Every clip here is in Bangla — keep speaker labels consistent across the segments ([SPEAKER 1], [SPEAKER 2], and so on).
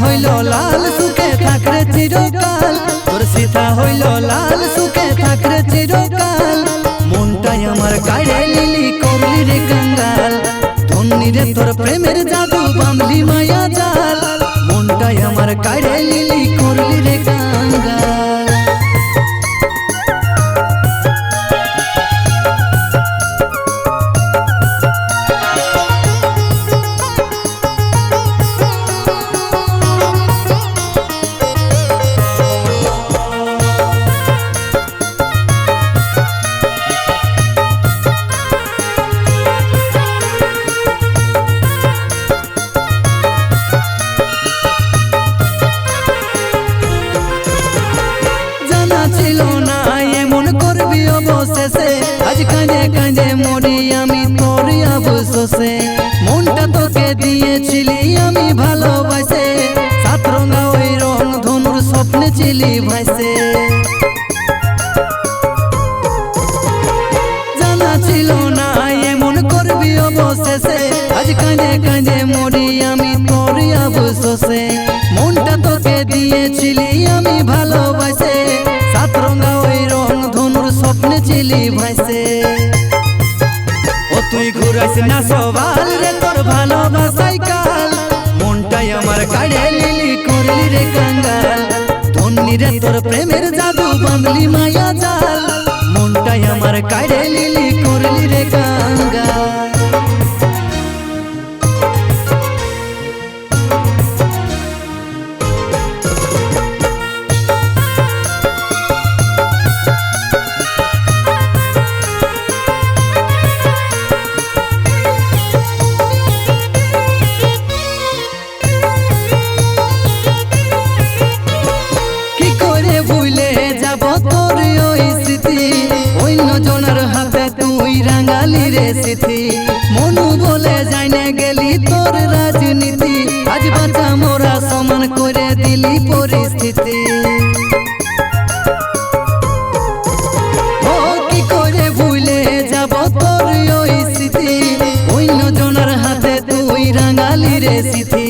[SPEAKER 1] হইল লাল সুখে থাকরে চিরকাল, তোর সীতা হইল লাল সুখে থাকরে চিরকাল। মনটাই আমার কাড়ে লিলি করলি রে কাঙ্গাল, ধন্যি রে তোর প্রেমের জাদু বাঁধলি মায়া জাল। মনটাই আমার কাড়ে লিলি করলি রে কাঙ্গাল। ছিল না এমন করবি অবশেষে, আজ কাঁদে কাঁদে মরি আমি তোর অবশেষে। মনটা তোকে দিয়েছিলি আমি ভালোবাসে, সাত রঙা ওই রং ধনুর স্বপ্নে ছিলি ভাসে। জানা ছিল না এমন করবি অবশেষে, আজ কাঁদে কাঁদে মরি আমি তোর অবশেষে। মনটা তোকে দিয়েছিলি আমি ভালোবাসে, সাত রঙা ওই রং ধনুর স্বপ্নে ছিলি ভাসে। ও তুই ঘুরাইস না সবাল রে তোর ভালোবাসাই কাল, মনটাই আমার কাড়ে লিলি করলি রে কাঙ্গাল। ধন্যি রে তোর প্রেমের জাদু বাঁধলি মায়া জাল, মনটাই আমার কাড়ে লিলি করলি রে কাঙ্গাল। মনু বলে যাইনে গেলি তোর রাজনীতি, আজ বাঁচা মোরা সমান করে দিলি পরিস্থিতি। ও কি করে ভুলে যাব তোর ওই স্মৃতি, অন্য জনের হাতে তুই রাঙালি রে স্মৃতি।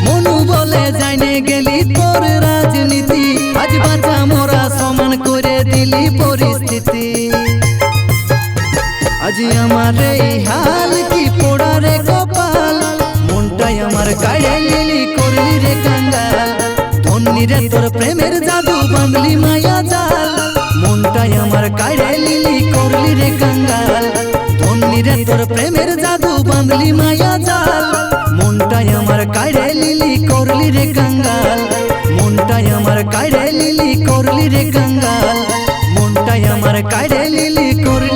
[SPEAKER 1] মনু বলে যাইনে গেলি তোর রাজনীতি, আজ বাঁচা মোরা সমান করে দিলি পরিস্থিতি। আজ আমার এই হাল কি পোড়া রে কপাল, মনটাই আমার কাড়ে লিলি করলি রে কাঙ্গাল। ধন্যি রে তোর প্রেমের জাদু বাঁধলি মায়া জাল, মনটাই আমার কাড়ে লিলি করলি রে কাঙ্গাল। ধন্যি রে তোর প্রেমের জাদু বাঁধলি মায়া জাল, মনটাই আমার কাড়ে লিলি করলি রে কাঙ্গাল। মনটাই আমার কাড়ে লিলি করলি রে কাঙ্গাল, মনটাই আমার কাড়ে লিলি করলি।